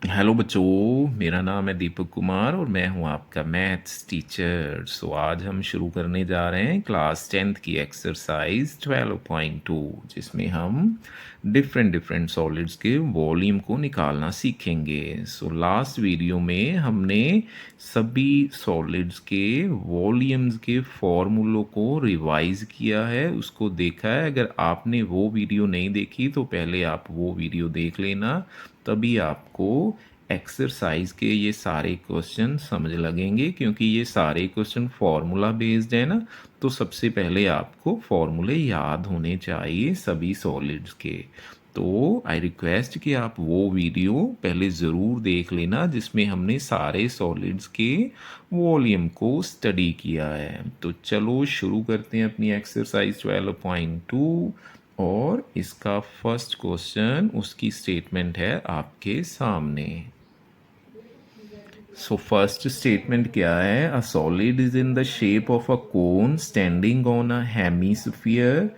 Hello बच्चों, मेरा नाम है दीपक कुमार और मैं हूं आपका मैथ्स टीचर। सो आज हम शुरू करने जा रहे हैं क्लास 10th की एक्सरसाइज 12.2, जिसमें हम डिफरेंट डिफरेंट सॉलिड्स के वॉल्यूम को निकालना सीखेंगे। सो लास्ट वीडियो में हमने सभी सॉलिड्स के वॉल्यूम्स के फॉर्मूलों को रिवाइज किया है, उसको देखा है। अगर आपने वो वीडियो नहीं देखी तो पहले आप वो वीडियो देख लेना, तभी आपको एक्सरसाइज के ये सारे क्वेश्चन समझ लगेंगे, क्योंकि ये सारे क्वेश्चन फॉर्मूला बेस्ड है ना। तो सबसे पहले आपको फॉर्मूले याद होने चाहिए सभी सॉलिड्स के। तो आई रिक्वेस्ट कि आप वो वीडियो पहले ज़रूर देख लेना जिसमें हमने सारे सॉलिड्स के वॉल्यूम को स्टडी किया है। तो चलो शुरू करते हैं अपनी एक्सरसाइज 12.2। और इसका फर्स्ट क्वेश्चन, उसकी स्टेटमेंट है आपके सामने। सो फर्स्ट स्टेटमेंट क्या है? A solid is in the shape of a cone standing on a hemisphere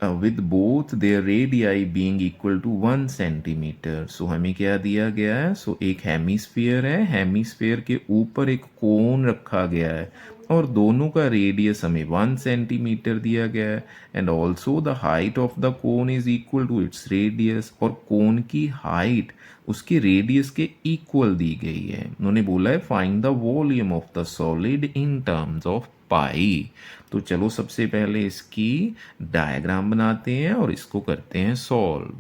with both their radii being equal to 1 centimetre. So हमें क्या दिया गया है? सो एक हेमिस्फीयर है, हेमिस्फीयर के ऊपर एक कोन रखा गया है और दोनों का रेडियस हमें 1 सेंटीमीटर दिया गया है। And also the height of the cone is equal to its radius, और कोन की हाइट उसके रेडियस के इक्वल दी गई है। उन्होंने बोला है find the volume of the solid in terms of pi. तो चलो सबसे पहले इसकी डायग्राम बनाते हैं और इसको करते हैं सॉल्व।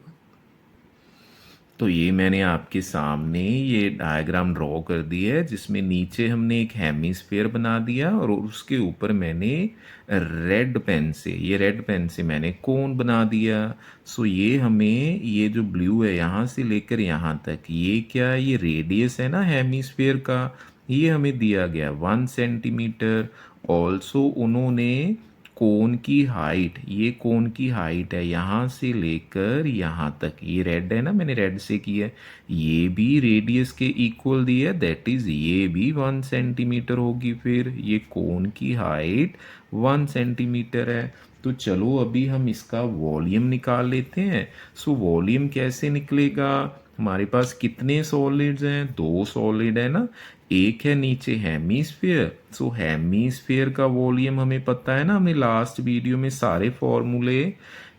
तो ये मैंने आपके सामने ये डायग्राम ड्रॉ कर दी है, जिसमें नीचे हमने एक हेमिस्फीयर बना दिया और उसके ऊपर मैंने ये रेड पेन से मैंने कोन बना दिया। सो ये हमें ये जो ब्लू है यहाँ से लेकर यहाँ तक, ये क्या है? ये रेडियस है ना हेमिस्फीयर का, ये हमें दिया गया 1 सेंटीमीटर। ऑल्सो उन्होंने कोन की हाइट, ये कोन की हाइट है यहाँ से लेकर यहाँ तक, ये रेड है ना, मैंने रेड से किया, ये भी रेडियस के इक्वल दी है, दैट इज ये भी 1 सेंटीमीटर होगी। फिर ये कोन की हाइट 1 सेंटीमीटर है। तो चलो अभी हम इसका वॉल्यूम निकाल लेते हैं। सो वॉल्यूम कैसे निकलेगा? हमारे पास कितने सॉलिड्स हैं? दो सॉलिड है ना, एक है नीचे हेमीस्फीयर। सो हेमीस्फीयर का वॉल्यूम हमें पता है ना, हमने लास्ट वीडियो में सारे फॉर्मूले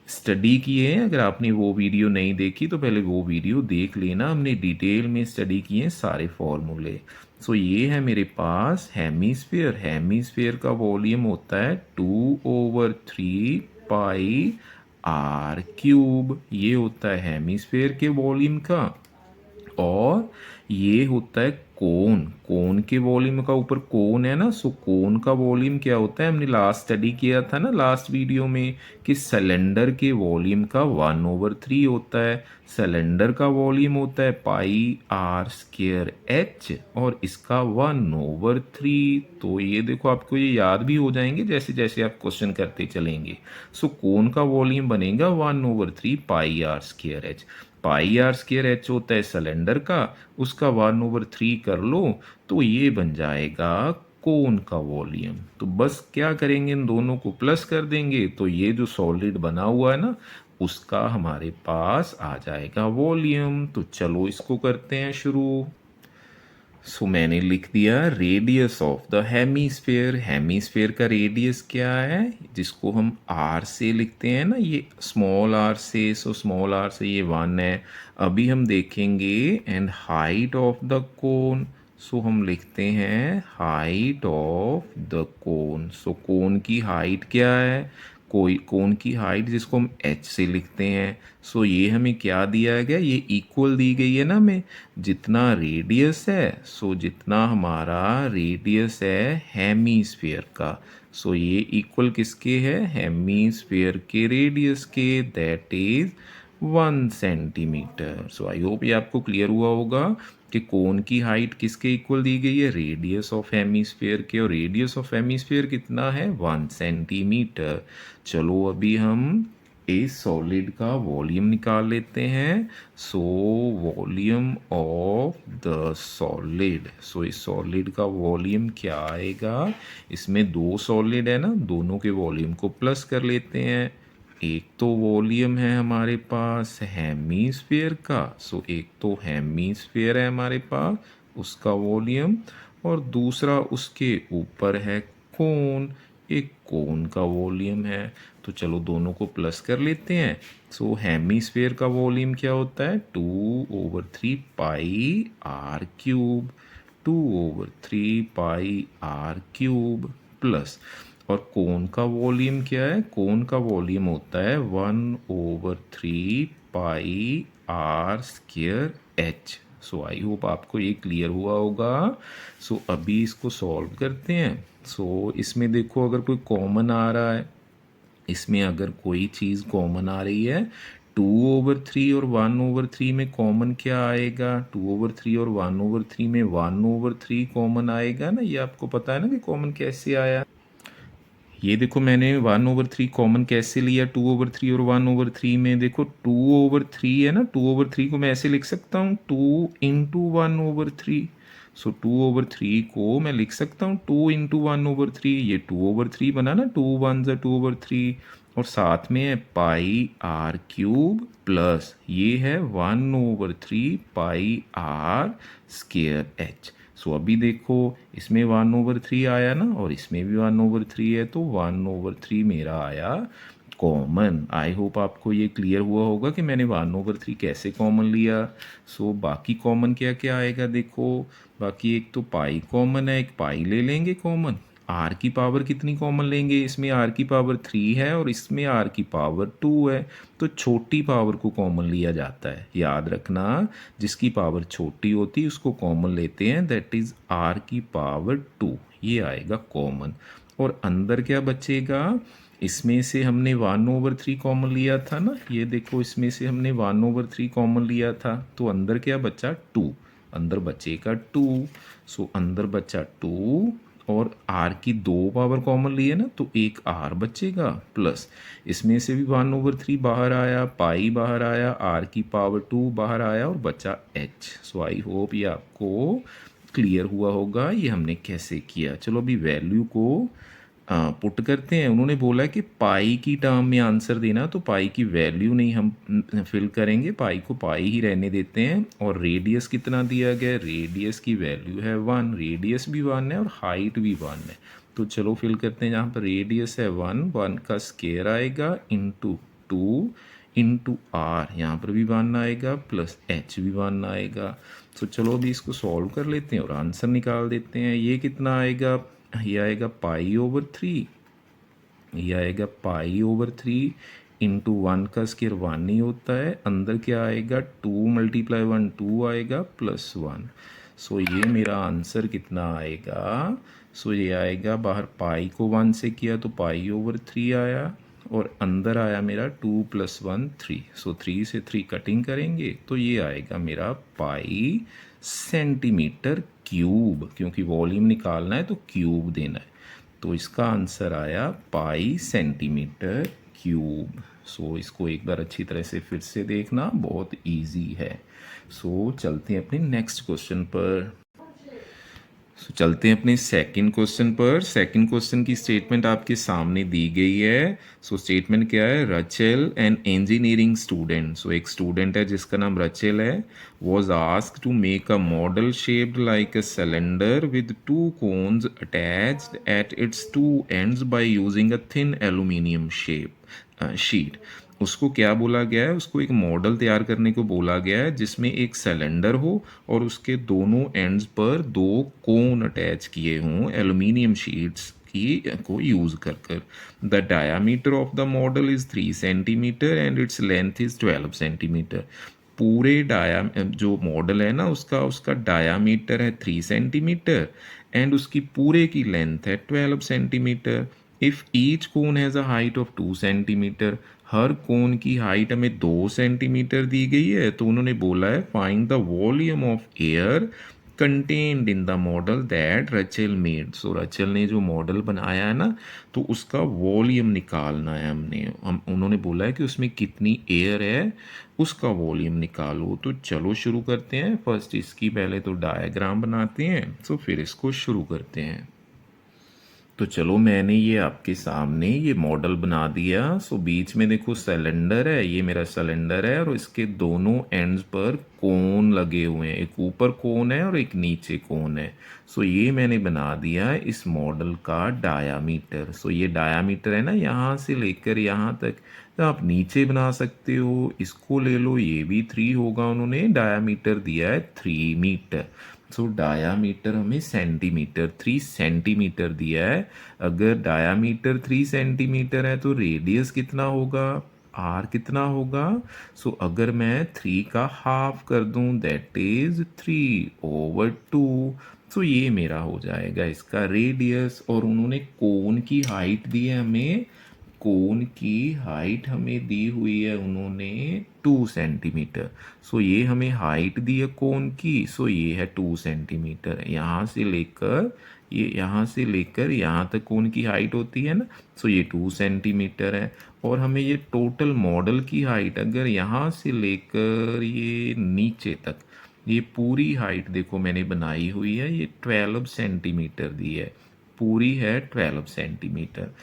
स्टडी किए हैं। अगर आपने वो वीडियो नहीं देखी तो पहले वो वीडियो देख लेना, हमने डिटेल में स्टडी किए हैं सारे फॉर्मूले। सो ये है मेरे पास हेमीस्फीयर, हेमीस्फीयर का वॉल्यूम होता है 2/3 पाई आर क्यूब, ये होता है हेमीस्फीयर के वॉल्यूम का। और ये होता है कोन, कोन के वॉल्यूम का, ऊपर कोन है ना, सो कोन का वॉल्यूम क्या होता है? हमने लास्ट स्टडी किया था ना लास्ट वीडियो में कि सिलेंडर के वॉल्यूम का 1/3 होता है। सिलेंडर का वॉल्यूम होता है पाई आर स्क्वायर एच और इसका 1/3। तो ये देखो आपको ये याद भी हो जाएंगे जैसे जैसे आप क्वेश्चन करते चलेंगे। सो कोन का वॉल्यूम बनेगा 1/3 pi r square h. Pi r square h होता है सिलेंडर का, उसका 1/3 कर लो तो ये बन जाएगा कोन का वॉल्यूम। तो बस क्या करेंगे, इन दोनों को प्लस कर देंगे तो ये जो सॉलिड बना हुआ है ना, उसका हमारे पास आ जाएगा वॉल्यूम। तो चलो इसको करते हैं शुरू। सो मैंने लिख दिया radius of the hemisphere. Hemisphere का रेडियस क्या है, जिसको हम आर से लिखते हैं ना, ये स्मॉल आर से, सो स्मॉल आर से ये 1 है। अभी हम देखेंगे and height of the cone, so हम लिखते हैं height of the cone. So cone की हाइट क्या है? कोई कोन की हाइट जिसको हम एच से लिखते हैं। सो ये हमें क्या दिया गया? ये इक्वल दी गई है ना हमें, जितना रेडियस है, सो जितना हमारा रेडियस है हेमीस्फीयर का, सो ये इक्वल किसके है? हेमीस्फीयर के रेडियस के, that is 1 centimetre. So I hope ये आपको क्लियर हुआ होगा कि कोन की हाइट किसके इक्वल दी गई है? रेडियस ऑफ हेमीस्फीयर के, और रेडियस ऑफ हेमीस्फीयर कितना है? 1 सेंटीमीटर। चलो अभी हम इस सॉलिड का वॉल्यूम निकाल लेते हैं। So volume of the solid, so इस सॉलिड का वॉल्यूम क्या आएगा? इसमें दो सॉलिड है ना, दोनों के वॉल्यूम को प्लस कर लेते हैं। एक तो वॉल्यूम है हमारे पास हेमीस्फेयर का, सो एक तो हेमीस्फेयर है हमारे पास उसका वॉल्यूम, और दूसरा उसके ऊपर है कोन, एक कोन का वॉल्यूम है। तो चलो दोनों को प्लस कर लेते हैं। सो हेमीस्फेयर का वॉल्यूम क्या होता है, 2/3 पाई r क्यूब, 2/3 पाई r क्यूब प्लस, और कोन का वॉल्यूम क्या है, कोन का वॉल्यूम होता है 1/3 पाई r square h। So I hope आपको ये क्लियर हुआ होगा। सो अभी इसको सॉल्व करते हैं। सो इसमें देखो अगर कोई कॉमन आ रहा है, इसमें अगर कोई चीज़ कॉमन आ रही है, 2/3 और 1/3 में कॉमन क्या आएगा, 2/3 और 1/3 में 1/3 कॉमन आएगा ना, ये आपको पता है ना कि कॉमन कैसे आया। ये देखो मैंने 1/3 कॉमन कैसे लिया, 2/3 और 1/3 में, देखो 2/3 है ना, 2/3 को मैं ऐसे लिख सकता हूँ 2 × 1/3। सो 2/3 को मैं लिख सकता हूँ 2 × 1/3, ये 2/3 बना ना, 2 × 1 = 2/3, और साथ में है पाई r क्यूब प्लस ये है 1/3 पाई r स्क्वायर h। सो अभी देखो इसमें 1/3 आया ना, और इसमें भी 1/3 है, तो 1/3 मेरा आया कॉमन। आई होप आपको ये क्लियर हुआ होगा कि मैंने 1/3 कैसे कॉमन लिया। सो बाकी कॉमन क्या क्या आएगा, देखो बाकी एक तो पाई कॉमन है, एक पाई ले लेंगे कॉमन, आर की पावर कितनी कॉमन लेंगे, इसमें आर की पावर 3 है और इसमें आर की पावर 2 है, तो छोटी पावर को कॉमन लिया जाता है, याद रखना, जिसकी पावर छोटी होती है उसको कॉमन लेते हैं, दैट इज आर की पावर 2, ये आएगा कॉमन। और अंदर क्या बचेगा, इसमें से हमने 1/3 कॉमन लिया था ना, ये देखो इसमें से हमने 1/3 कॉमन लिया था, तो अंदर क्या बचा 2, अंदर बचेगा 2। सो अंदर बचा 2, और आर की 2 पावर कॉमन लिए ना, तो एक आर बचेगा प्लस, इसमें से भी 1/3 बाहर आया, पाई बाहर आया, आर की पावर 2 बाहर आया, और बचा एच। सो आई होप ये आपको क्लियर हुआ होगा ये हमने कैसे किया। चलो अभी वैल्यू को पुट करते हैं। उन्होंने बोला कि पाई की टर्म में आंसर देना, तो पाई की वैल्यू नहीं हम फिल करेंगे, पाई को पाई ही रहने देते हैं। और रेडियस कितना दिया गया, रेडियस की वैल्यू है 1, रेडियस भी 1 है और हाइट भी 1 है। तो चलो फिल करते हैं, जहाँ पर रेडियस है 1, 1 का स्केयर आएगा इंटू 2 इंटू आर, यहाँ पर भी 1 आएगा प्लस एच भी 1 आएगा। तो चलो अभी इसको सॉल्व कर लेते हैं और आंसर निकाल देते हैं। ये कितना आएगा, ये आएगा पाई/3, ये आएगा पाई/3 इंटू 1 का स्केयर 1 ही होता है, अंदर क्या आएगा 2 × 1 2 आएगा प्लस 1। सो ये मेरा आंसर कितना आएगा, सो ये आएगा, बाहर पाई को 1 से किया तो पाई/3 आया, और अंदर आया मेरा 2 + 1 3। सो 3 से 3 कटिंग करेंगे तो ये आएगा मेरा पाई सेंटीमीटर क्यूब, क्योंकि वॉल्यूम निकालना है तो क्यूब देना है, तो इसका आंसर आया पाई सेंटीमीटर क्यूब। सो इसको एक बार अच्छी तरह से फिर से देखना, बहुत इजी है। सो चलते हैं अपने नेक्स्ट क्वेश्चन पर। चलते हैं अपने सेकंड क्वेश्चन पर। सेकंड क्वेश्चन की स्टेटमेंट आपके सामने दी गई है। सो स्टेटमेंट क्या है, रचेल एन इंजीनियरिंग स्टूडेंट, सो एक स्टूडेंट है जिसका नाम रचेल है, was asked to make a model shaped like a cylinder with two cones attached at its two ends by using a thin aluminum sheet। उसको क्या बोला गया है, उसको एक मॉडल तैयार करने को बोला गया है जिसमें एक सिलेंडर हो और उसके दोनों एंड्स पर 2 कोन अटैच किए हों एल्यूमिनियम शीट्स की को यूज़ कर कर। The diameter of the model is 3 centimetre and its length is 12 centimetre. पूरे जो मॉडल है ना उसका उसका डायामीटर है 3 सेंटीमीटर एंड उसकी पूरे की लेंथ है 12 centimetre. If each cone has a height of 2 centimetre, हर कोन की हाइट हमें 2 सेंटीमीटर दी गई है, तो उन्होंने बोला है find the volume of air contained in the model that Rachel made. So Rachel ने जो मॉडल बनाया है ना, तो उसका वॉल्यूम निकालना है हम उन्होंने बोला है कि उसमें कितनी एयर है उसका वॉल्यूम निकालो। तो चलो शुरू करते हैं। फर्स्ट इसकी पहले तो डायग्राम बनाते हैं, तो फिर इसको शुरू करते हैं। तो चलो मैंने ये आपके सामने ये मॉडल बना दिया। सो बीच में देखो सिलेंडर है, ये मेरा सिलेंडर है और इसके दोनों एंड्स पर कोन लगे हुए हैं, एक ऊपर कोन है और एक नीचे कोन है। सो ये मैंने बना दिया है इस मॉडल का डायामीटर। सो ये डायामीटर है ना, यहाँ से लेकर यहाँ तक। तो आप नीचे बना सकते हो, इसको ले लो, ये भी 3 होगा, उन्होंने डायामीटर दिया है 3 मीटर। सो डायामीटर हमें सेंटीमीटर 3 सेंटीमीटर दिया है। अगर डायामीटर 3 सेंटीमीटर है तो रेडियस कितना होगा, आर कितना होगा। सो अगर मैं 3 का ½ कर दूं दैट इज 3/2। सो ये मेरा हो जाएगा इसका रेडियस। और उन्होंने कोन की हाइट दी है हमें, कोन की हाइट हमें दी हुई है उन्होंने 2 सेंटीमीटर। सो ये हमें हाइट दी है कोन की। सो ये है 2 सेंटीमीटर। यहाँ से लेकर यहाँ तक कोन की हाइट होती है ना। सो ये 2 सेंटीमीटर है। और हमें ये टोटल मॉडल की हाइट, अगर यहाँ से लेकर ये नीचे तक, ये पूरी हाइट देखो मैंने बनाई हुई है, ये 12 सेंटीमीटर दी है, पूरी है 12 सेंटीमीटर।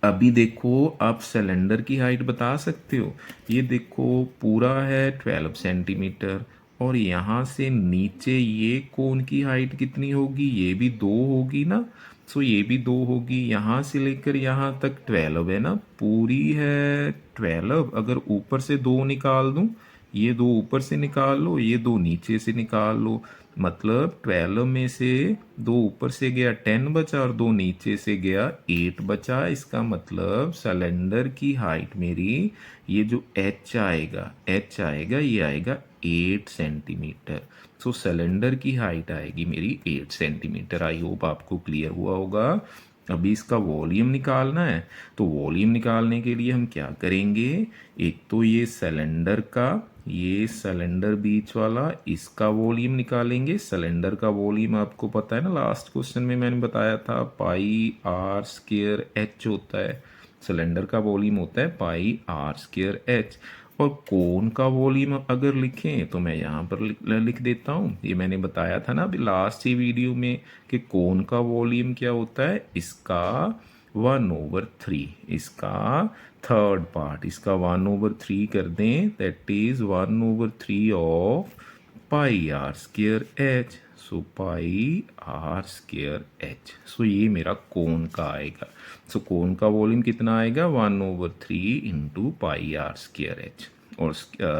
अभी देखो आप सिलेंडर की हाइट बता सकते हो। ये देखो पूरा है 12 सेंटीमीटर और यहाँ से नीचे ये कोन की हाइट कितनी होगी, ये भी 2 होगी ना। सो ये भी 2 होगी। यहाँ से लेकर यहाँ तक 12 है ना, पूरी है 12। अगर ऊपर से 2 निकाल दूं, ये 2 ऊपर से निकाल लो, ये 2 नीचे से निकाल लो, मतलब 12 में से 2 ऊपर से गया 10 बचा और 2 नीचे से गया 8 बचा। इसका मतलब सिलेंडर की हाइट मेरी, ये जो एच आएगा ये आएगा 8 सेंटीमीटर। सो सिलेंडर की हाइट आएगी मेरी 8 सेंटीमीटर। आई होप आपको क्लियर हुआ होगा। अभी इसका वॉल्यूम निकालना है। तो वॉल्यूम निकालने के लिए हम क्या करेंगे, एक तो ये सिलेंडर का, ये सिलेंडर बीच वाला, इसका वॉल्यूम निकालेंगे। सिलेंडर का वॉल्यूम आपको पता है ना, लास्ट क्वेश्चन में मैंने बताया था πr² होता है। सिलेंडर का वॉल्यूम होता है πr²h। और कोन का वॉल्यूम अगर लिखें तो मैं यहाँ पर लिख देता हूँ, ये मैंने बताया था ना अभी लास्ट ही वीडियो में कि कोन का वॉल्यूम क्या होता है, इसका 1/3, इसका थर्ड पार्ट, इसका 1/3 कर दें, that is 1/3 of πr²h। So πr²h। सो ये मेरा कोन का आएगा। सो कोन का वॉल्यूम कितना आएगा, 1/3 इंटू πr²h। और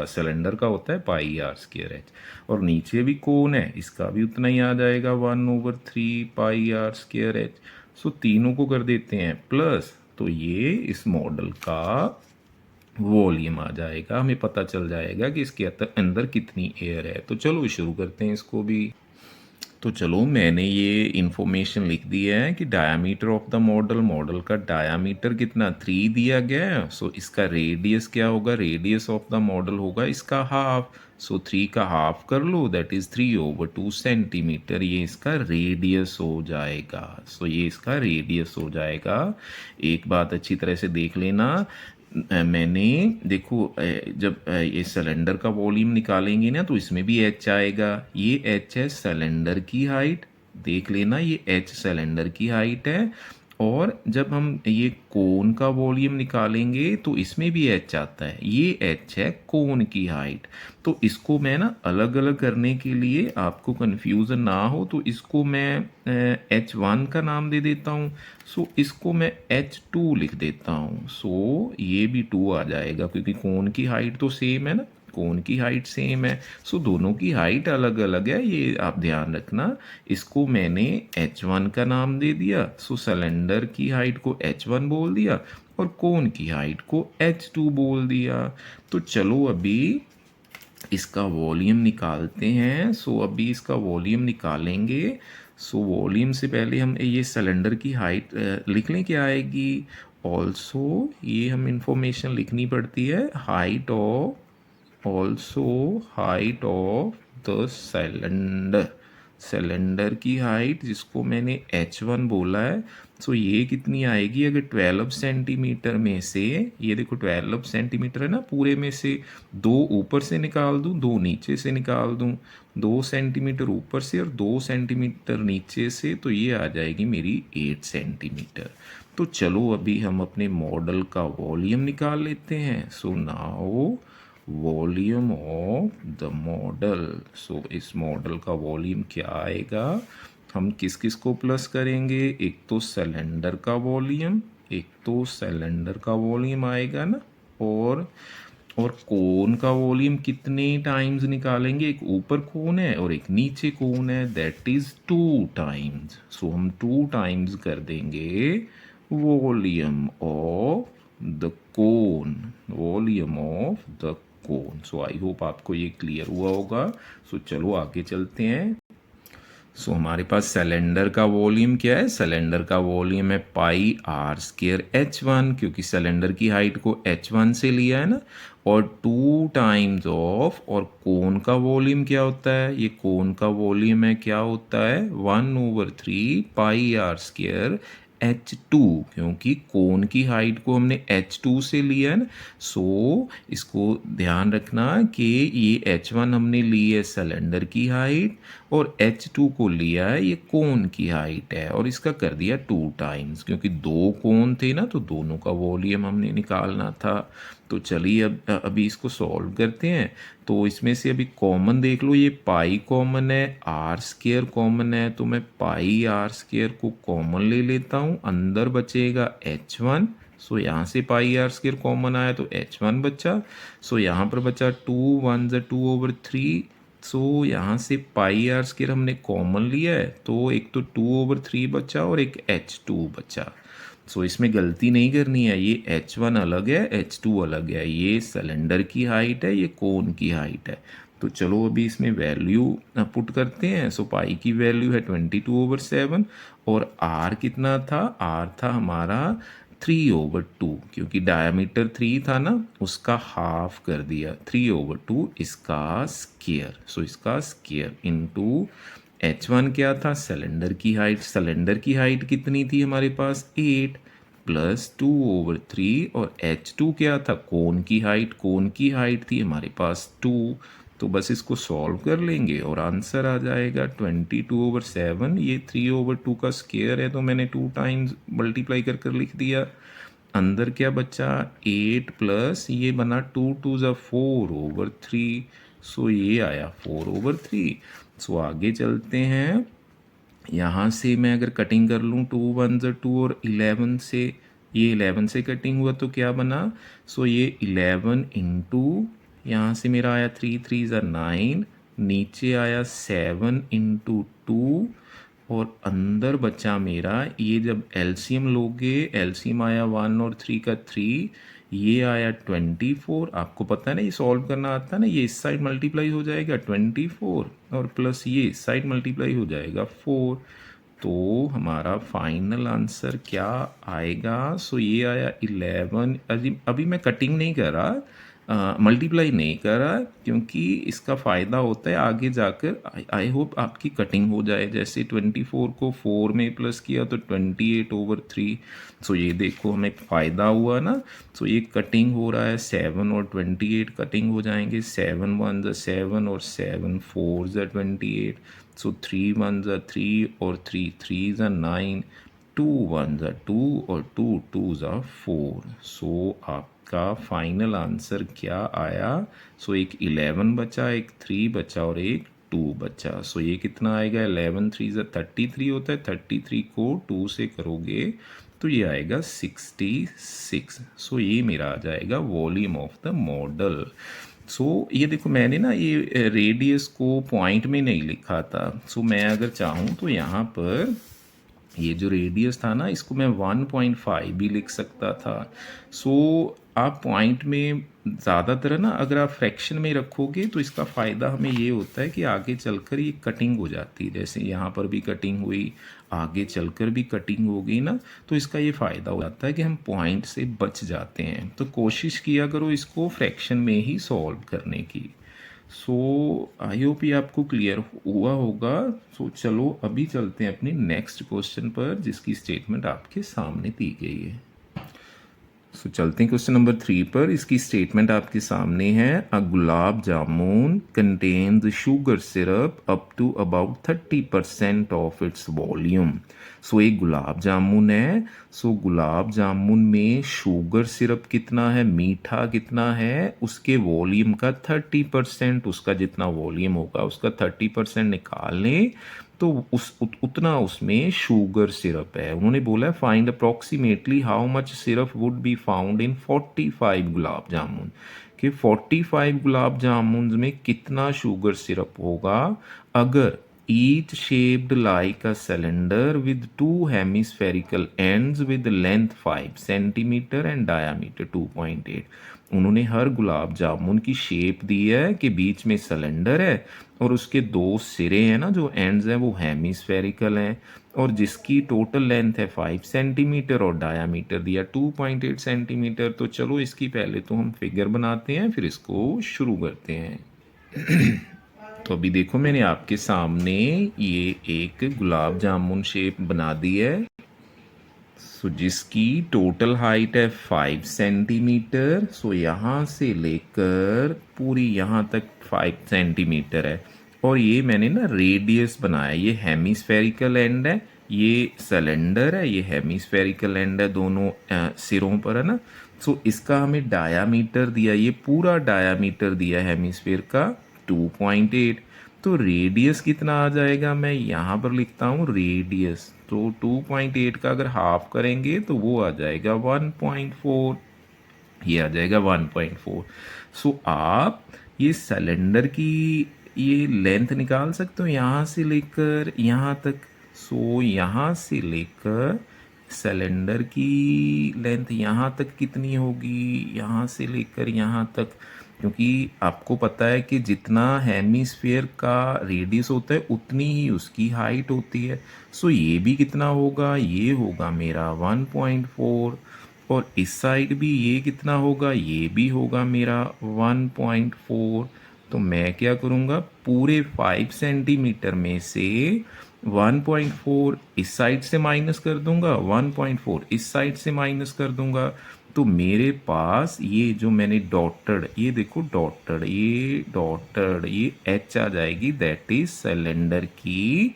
सिलेंडर का होता है πr²h। और नीचे भी कोन है, इसका भी उतना ही आ जाएगा 1/3 πr²h। सो तीनों को कर देते हैं प्लस, तो ये इस मॉडल का वॉल्यूम आ जाएगा। हमें पता चल जाएगा कि इसके अंदर कितनी एयर है। तो चलो शुरू करते हैं इसको भी। तो चलो मैंने ये इंफॉर्मेशन लिख दिया है कि diameter of the model, model का डायामीटर कितना 3 दिया गया है। सो इसका रेडियस क्या होगा, रेडियस ऑफ द मॉडल होगा इसका हाफ। सो 3 का हाफ कर लो, दैट इज 3/2 सेंटीमीटर। ये इसका रेडियस हो जाएगा। सो ये इसका रेडियस हो जाएगा। एक बात अच्छी तरह से देख लेना, मैंने देखो जब ये सिलेंडर का वॉल्यूम निकालेंगे ना तो इसमें भी एच आएगा। ये एच है सिलेंडर की हाइट, देख लेना ये एच सिलेंडर की हाइट है। और जब हम ये कोन का वॉल्यूम निकालेंगे तो इसमें भी एच आता है, ये एच है कोन की हाइट। तो इसको मैं ना अलग अलग करने के लिए, आपको कन्फ्यूज़न ना हो, तो इसको मैं H1 का नाम दे देता हूँ। सो इसको मैं H2 लिख देता हूँ। सो ये भी 2 आ जाएगा क्योंकि कोन की हाइट तो सेम है ना, कोन की हाइट सेम है। सो दोनों की हाइट अलग अलग है, ये आप ध्यान रखना। इसको मैंने H1 का नाम दे दिया। सो सिलेंडर की हाइट को H1 बोल दिया और कोन की हाइट को H2 बोल दिया। तो चलो अभी इसका वॉल्यूम निकालते हैं। सो अभी इसका वॉल्यूम निकालेंगे। सो वॉल्यूम से पहले हम ये सिलेंडर की हाइट लिख लें, क्या आएगी। ऑल्सो ये हम इंफॉर्मेशन लिखनी पड़ती है, height of, also height of the cylinder. Cylinder की हाइट जिसको मैंने h1 बोला है, सो ये कितनी आएगी अगर 12 सेंटीमीटर में से, ये देखो 12 सेंटीमीटर है ना, पूरे में से 2 ऊपर से निकाल दूँ 2 नीचे से निकाल दूँ, 2 सेंटीमीटर ऊपर से और 2 सेंटीमीटर नीचे से, तो ये आ जाएगी मेरी 8 सेंटीमीटर। तो चलो अभी हम अपने मॉडल का वॉल्यूम निकाल लेते हैं। So now volume of the model, so इस मॉडल का वॉल्यूम क्या आएगा, हम किस किस को प्लस करेंगे, एक तो सिलेंडर का वॉल्यूम, एक तो सिलेंडर का वॉल्यूम आएगा ना, और कोन का वॉल्यूम कितने टाइम्स निकालेंगे, एक ऊपर कोन है और एक नीचे कोन है, दैट इज 2 टाइम्स। सो हम 2 टाइम्स कर देंगे volume of the cone, volume of the cone. So I hope आपको ये क्लियर हुआ होगा। सो चलो आगे चलते हैं। सो हमारे पास सिलेंडर का वॉल्यूम क्या है, सिलेंडर का वॉल्यूम है पाई आर स्क्वायर h1, क्योंकि सिलेंडर की हाइट को h1 से लिया है ना, और 2 टाइम्स ऑफ, और कोन का वॉल्यूम क्या होता है, ये कोन का वॉल्यूम है क्या होता है 1/3 पाई आर स्क्वायर h2, क्योंकि कोन की हाइट को हमने h2 से लिया है ना। सो इसको ध्यान रखना कि ये h1 हमने ली है सिलेंडर की हाइट और h2 को लिया है ये कोन की हाइट है, और इसका कर दिया 2 टाइम्स, क्योंकि 2 कोन थे ना तो दोनों का वॉल्यूम हमने निकालना था। तो चलिए अब अभी इसको सॉल्व करते हैं। तो इसमें से अभी कॉमन देख लो, ये पाई कॉमन है, आर स्क्वायर कॉमन है, तो मैं पाई आर स्क्वायर को कॉमन ले लेता हूँ, अंदर बचेगा h1। सो यहाँ से पाई आर स्क्वायर कॉमन आया तो h1 बचा। सो यहाँ पर बचा 2 1 2/3। सो यहाँ से पाई आर स्क्वायर हमने कॉमन लिया है, तो एक तो 2/3 बचा और एक h2 बचा। सो इसमें गलती नहीं करनी है, ये h1 अलग है h2 अलग है, ये सिलेंडर की हाइट है ये कोन की हाइट है। तो चलो अभी इसमें वैल्यू पुट करते हैं। सो पाई की वैल्यू है 22/7 और r कितना था, r था हमारा 3/2, क्योंकि डायमीटर 3 था ना उसका हाफ कर दिया, 3/2 इसका स्क्वायर। सो इसका स्क्वायर इनटू h1 क्या था सिलेंडर की हाइट, सिलेंडर की हाइट कितनी थी हमारे पास 8 प्लस 2/3, और h2 क्या था कोन की हाइट, कोन की हाइट थी हमारे पास 2। तो बस इसको सॉल्व कर लेंगे और आंसर आ जाएगा 22/7। ये 3/2 का स्क्वायर है तो मैंने 2 टाइम्स मल्टीप्लाई कर कर लिख दिया। अंदर क्या बचा 8 प्लस ये बना 2 2 ज़ा 4/3। सो ये आया 4/3। सो आगे चलते हैं। यहाँ से मैं अगर कटिंग कर लूँ 2 1 ज़ा 2 और 11 से, ये 11 से कटिंग हुआ तो क्या बना, सो ये 11 इंटू यहाँ से मेरा आया 3 3 ज़ा 9, नीचे आया 7 इंटू 2, और अंदर बचा मेरा, ये जब एलसीएम लोगे एलसीएम आया 1 और 3 का 3, ये आया 24। आपको पता है ना ये सॉल्व करना आता है ना, ये इस साइड मल्टीप्लाई हो जाएगा 24 और प्लस ये इस साइड मल्टीप्लाई हो जाएगा 4। तो हमारा फाइनल आंसर क्या आएगा, सो ये आया 11। अभी मैं कटिंग नहीं कर रहा, मल्टीप्लाई नहीं कर रहा, क्योंकि इसका फ़ायदा होता है आगे जाकर, आई होप आपकी कटिंग हो जाए। जैसे 24 को 4 में प्लस किया तो 28/3। सो ये देखो हमें फ़ायदा हुआ ना। सो ये कटिंग हो रहा है 7 और 28 कटिंग हो जाएंगे, 7 1 ज़ा 7 और 7 4 ज़ा 28। सो 3 1 ज़ा 3 और 3 3 ज़ा 9, 2 1 ज़ा 2 और 2 2 ज़ा 4। सो आपका फाइनल आंसर क्या आया, सो एक 11 बचा, एक 3 बचा और एक 2 बचा। सो ये कितना आएगा 11 3 ज़ा 33 होता है, 33 को 2 से करोगे तो ये आएगा 66। सो ये मेरा आ जाएगा वॉल्यूम ऑफ द मॉडल। सो ये देखो मैंने ना ये रेडियस को पॉइंट में नहीं लिखा था। सो मैं अगर चाहूँ तो यहाँ पर ये जो रेडियस था ना इसको मैं 1.5 भी लिख सकता था। सो आप पॉइंट में ज़्यादातर ना अगर आप फ्रैक्शन में रखोगे तो इसका फ़ायदा हमें ये होता है कि आगे चलकर ये कटिंग हो जाती है, जैसे यहाँ पर भी कटिंग हुई, आगे चलकर भी कटिंग हो गई ना, तो इसका ये फ़ायदा हो जाता है कि हम पॉइंट से बच जाते हैं। तो कोशिश किया करो इसको फ्रैक्शन में ही सॉल्व करने की। सो आई होप ये आपको क्लियर हुआ होगा। सो चलो अभी चलते हैं अपने नेक्स्ट क्वेश्चन पर, जिसकी स्टेटमेंट आपके सामने दी गई है। सो चलते हैं क्वेश्चन नंबर 3 पर। इसकी स्टेटमेंट आपके सामने है। A gulab jamun contains sugar syrup up to about 30% of its volume. So एक गुलाब जामुन है। सो गुलाब जामुन में शुगर सिरप कितना है, मीठा कितना है, उसके वॉल्यूम का 30%, उसका जितना वॉल्यूम होगा उसका 30% निकाल लें तो उतना उसमें शुगर सिरप है। उन्होंने बोला है find approximately how much syrup would be found in 45 gulab jamun, कि 45 गुलाब जामुन में कितना शुगर सिरप होगा अगर each shaped like a cylinder with two hemispherical ends with length 5 centimeter and diameter 2.8। उन्होंने हर गुलाब जामुन की शेप दी है कि बीच में सिलेंडर है और उसके दो सिरे हैं ना, जो एंड्स हैं वो हेमिस्फेरिकल हैं, और जिसकी टोटल लेंथ है 5 सेंटीमीटर और डायामीटर दिया 2.8 सेंटीमीटर। तो चलो इसकी पहले तो हम फिगर बनाते हैं, फिर इसको शुरू करते हैं। तो अभी देखो मैंने आपके सामने ये एक गुलाब जामुन शेप बना दी है। सो जिसकी टोटल हाइट है 5 सेंटीमीटर। सो यहाँ से लेकर पूरी यहाँ तक 5 सेंटीमीटर है, और ये मैंने ना रेडियस बनाया। ये हेमिस्फेरिकल एंड है, ये सिलेंडर है, ये हेमिस्फेरिकल एंड है, दोनों सिरों पर है ना। सो इसका हमें डायामीटर दिया, ये पूरा डायामीटर दिया हेमिस्फेयर का 2.8। तो रेडियस कितना आ जाएगा, मैं यहाँ पर लिखता हूँ रेडियस। तो 2.8 का अगर हाफ करेंगे तो वो आ जाएगा 1.4, ये आ जाएगा 1.4। सो आप ये सिलेंडर की ये लेंथ निकाल सकते हो यहाँ से लेकर यहाँ तक। सो यहाँ से लेकर सिलेंडर की लेंथ यहाँ तक कितनी होगी, यहाँ से लेकर यहाँ तक, क्योंकि आपको पता है कि जितना हेमिस्फीयर का रेडियस होता है उतनी ही उसकी हाइट होती है। सो ये भी कितना होगा, ये होगा मेरा 1.4, और इस साइड भी ये कितना होगा, ये भी होगा मेरा 1.4। तो मैं क्या करूँगा, पूरे 5 सेंटीमीटर में से 1.4 इस साइड से माइनस कर दूंगा, 1.4 इस साइड से माइनस कर दूंगा। तो मेरे पास ये जो मैंने डॉटेड, ये देखो डॉटेड, ये डॉटेड, ये एच आ जाएगी, दैट इज सिलेंडर की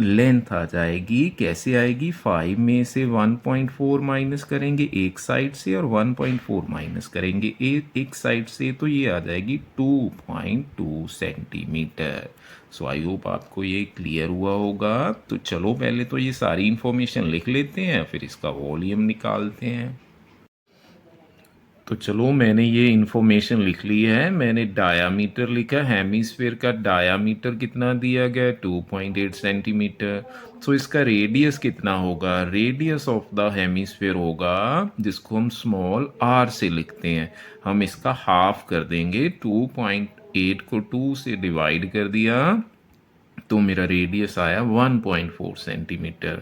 लेंथ आ जाएगी। कैसे आएगी, 5 में से 1.4 माइनस करेंगे एक साइड से और 1.4 माइनस करेंगे एक साइड से, तो ये आ जाएगी 2.2 सेंटीमीटर। सो आई होप आपको ये क्लियर हुआ होगा। तो चलो पहले तो ये सारी इंफॉर्मेशन लिख लेते हैं, फिर इसका वॉल्यूम निकालते हैं। तो चलो मैंने ये इन्फॉर्मेशन लिख ली है। मैंने डायामीटर लिखा, हेमिस्फीयर का डायामीटर कितना दिया गया है 2.8 सेंटीमीटर। सो इसका रेडियस कितना होगा, रेडियस ऑफ द हेमिस्फीयर होगा, जिसको हम स्मॉल आर से लिखते हैं, हम इसका हाफ कर देंगे। 2.8 को 2 से डिवाइड कर दिया तो मेरा रेडियस आया 1.4 centimetre.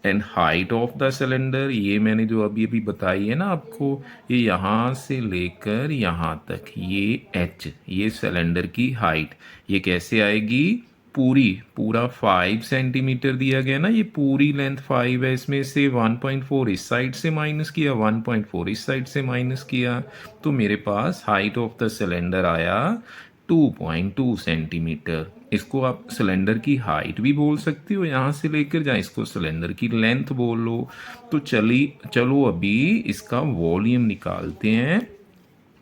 And height of the cylinder, ये मैंने जो अभी अभी बताई है ना आपको, ये यहाँ से लेकर यहाँ तक, ये एच, ये सिलेंडर की हाइट, ये कैसे आएगी, पूरा 5 सेंटीमीटर दिया गया ना, ये पूरी लेंथ 5 है, इसमें से 1.4 इस साइड से माइनस किया, 1.4 इस साइड से माइनस किया, तो मेरे पास हाइट ऑफ द सिलेंडर आया 2.2 सेंटीमीटर। इसको आप सिलेंडर की हाइट भी बोल सकते हो यहाँ से लेकर, जहाँ इसको सिलेंडर की लेंथ बोल लो। तो चलो अभी इसका वॉल्यूम निकालते हैं।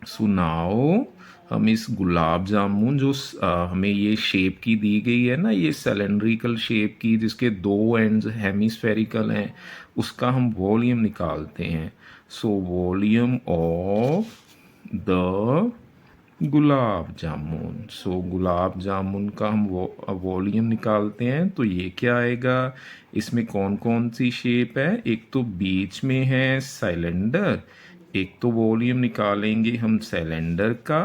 सुनाओ, हम इस गुलाब जामुन जो हमें ये शेप की दी गई है ना, ये सिलेंड्रिकल शेप की, जिसके दो एंड्स हेमिस्फेरिकल हैं, उसका हम वॉल्यूम निकालते हैं। So volume of the gulab jamun. सो गुलाब जामुन का हम वॉल्यूम निकालते हैं, तो ये क्या आएगा, इसमें कौन कौन सी शेप है, एक तो बीच में है सिलेंडर, एक तो वॉल्यूम निकालेंगे हम सिलेंडर का,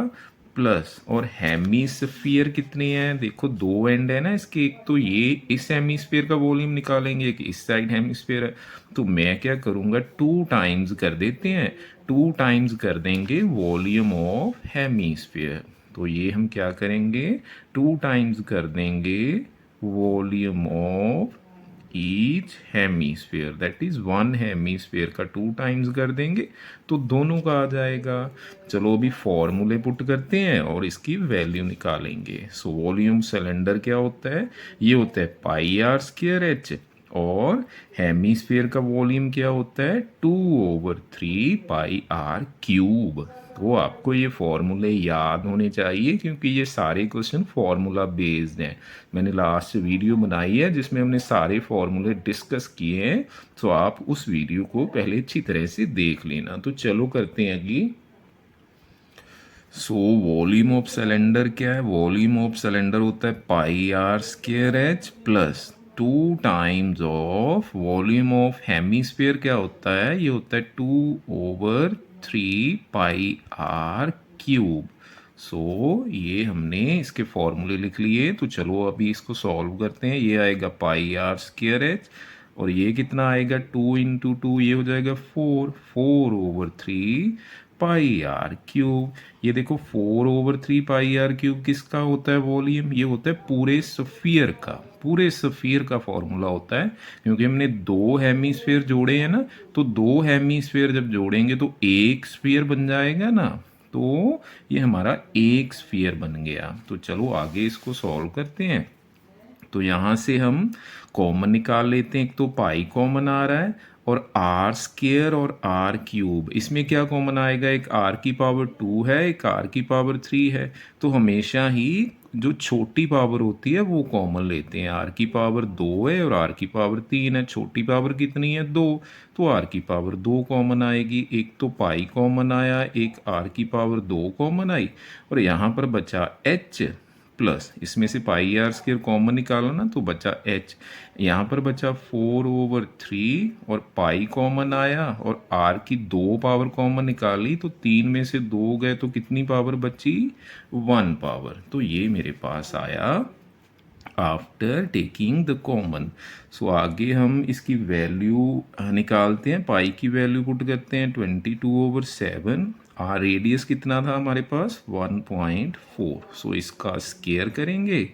प्लस और हेमिस्फीयर कितने हैं, देखो दो एंड है ना इसके, एक तो ये इस हेमिस्फीयर का वॉल्यूम निकालेंगे, एक इस साइड हेमिस्फीयर है। तो मैं क्या करूँगा, 2 टाइम्स कर देते हैं, 2 टाइम्स कर देंगे वॉल्यूम ऑफ हेमिस्फीयर। तो ये हम क्या करेंगे, 2 टाइम्स कर देंगे volume of each hemisphere, that is 1 hemisphere का 2 टाइम्स कर देंगे तो दोनों का आ जाएगा। चलो अभी फॉर्मूले पुट करते हैं और इसकी वैल्यू निकालेंगे। सो वॉल्यूम सिलेंडर क्या होता है, ये होता है पाई आर स्क्वायर एच, और हेमीस्फीयर का वॉल्यूम क्या होता है 2/3 पाई आर क्यूब। तो आपको ये फॉर्मूले याद होने चाहिए क्योंकि ये सारे क्वेश्चन फॉर्मूला बेस्ड हैं। मैंने लास्ट वीडियो बनाई है जिसमें हमने सारे फॉर्मूले डिस्कस किए हैं, तो आप उस वीडियो को पहले अच्छी तरह से देख लेना। तो चलो करते हैं अगली। सो वॉल्यूम ऑफ सिलेंडर क्या है, वॉल्यूम ऑफ सिलेंडर होता है pi r square h plus 2 times of volume of hemisphere क्या होता है, ये होता है 2/3 पाई आर क्यूब। सो ये हमने इसके फॉर्मूले लिख लिए। तो चलो अभी इसको सॉल्व करते हैं। ये आएगा पाई आर स्क्वायर एच और ये कितना आएगा 2 × 2, ये हो जाएगा 4/3 पाई आर क्यूब। ये देखो 4/3 पाई आर क्यूब किसका होता है वॉल्यूम, ये होता है पूरे स्फीयर का, पूरे स्फीयर का फॉर्मूला होता है। क्योंकि हमने 2 हेमीस्फीयर जोड़े हैं ना, तो 2 हेमीस्फीयर जब जोड़ेंगे तो एक स्फीयर बन जाएगा ना, तो ये हमारा एक स्फीयर बन गया। तो चलो आगे इसको सॉल्व करते हैं। तो यहाँ से हम कॉमन निकाल लेते हैं। एक तो पाई कॉमन आ रहा है और आर स्क्वायर और आर क्यूब, इसमें क्या कॉमन आएगा, एक आर की पावर 2 है, एक आर की पावर 3 है। तो हमेशा ही जो छोटी पावर होती है वो कॉमन लेते हैं। आर की पावर 2 है और आर की पावर 3 है, छोटी पावर कितनी है 2, तो आर की पावर 2 कॉमन आएगी। एक तो पाई कॉमन आया, एक आर की पावर 2 कॉमन आई, और यहाँ पर बचा एच प्लस, इसमें से पाई आर स्क्वायर कॉमन निकाला ना तो बचा एच। यहाँ पर बचा 4/3 और पाई कॉमन आया और आर की 2 पावर कॉमन निकाली, तो 3 में से 2 गए तो कितनी पावर बची, 1 पावर। तो ये मेरे पास आया आफ्टर टेकिंग द कॉमन। सो आगे हम इसकी वैल्यू निकालते हैं। पाई की वैल्यू पुट करते हैं 22/7। आर रेडियस कितना था हमारे पास 1.4, सो इसका स्केयर करेंगे।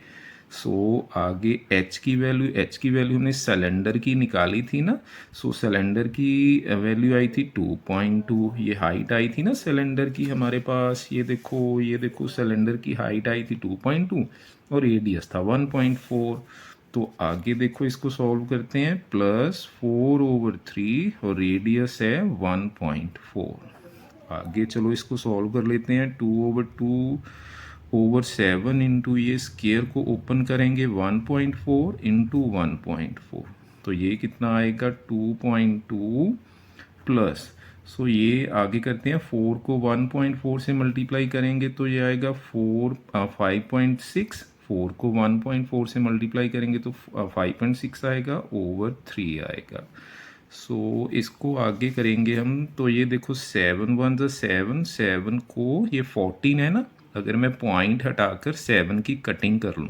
सो आगे एच की वैल्यू हमने सिलेंडर की निकाली थी ना, सो सिलेंडर की वैल्यू आई थी 2.2। ये हाइट आई थी ना सिलेंडर की हमारे पास, ये देखो सिलेंडर की हाइट आई थी 2.2 और रेडियस था 1.4। तो आगे देखो इसको सॉल्व करते हैं, प्लस 4/3 और रेडियस है 1.4। आगे चलो इसको सॉल्व कर लेते हैं। 2/2/7 इंटू ये स्केयर को ओपन करेंगे 1.4 इंटू 1.4, तो ये कितना आएगा 2.2 प्लस, सो ये आगे करते हैं 4 को 1.4 से मल्टीप्लाई करेंगे तो ये आएगा 5.6, 4 को 1.4 से मल्टीप्लाई करेंगे तो 5.6 आएगा ओवर 3 आएगा। सो इसको आगे करेंगे हम, तो ये देखो 7 × 1 = 7, 7 को ये 14 है ना, अगर मैं पॉइंट हटाकर 7 की कटिंग कर लूँ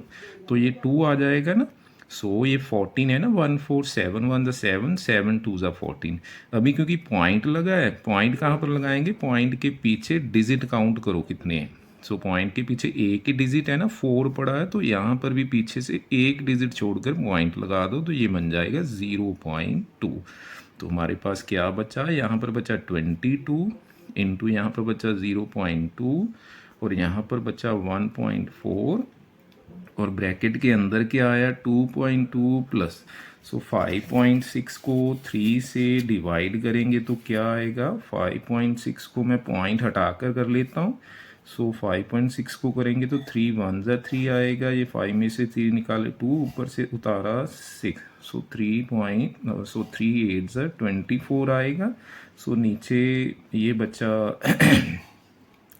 तो ये 2 आ जाएगा ना। सो ये 14 है ना, 1 4 7 1 = 7, 7 2 = 14। अभी क्योंकि पॉइंट लगा है, पॉइंट कहाँ पर लगाएंगे, पॉइंट के पीछे डिजिट काउंट करो कितने हैं। सो पॉइंट के पीछे एक ही डिजिट है ना, 4 पड़ा है, तो यहाँ पर भी पीछे से एक डिजिट छोड़कर पॉइंट लगा दो तो ये बन जाएगा 0.2। तो हमारे पास क्या बचा, यहाँ पर बचा 22 इंटू यहाँ पर बचा 0.2 और यहाँ पर बचा 1.4 और ब्रैकेट के अंदर क्या आया 2.2 प्लस। सो 5.6 को 3 से डिवाइड करेंगे तो क्या आएगा, 5.6 को मैं पॉइंट हटाकर कर लेता हूँ। सो 5.6 को करेंगे तो 3 1 = 3 आएगा, ये 5 में से 3 निकाले 2, ऊपर से उतारा 6, सो 3 8 = 24 आएगा। सो नीचे ये बचा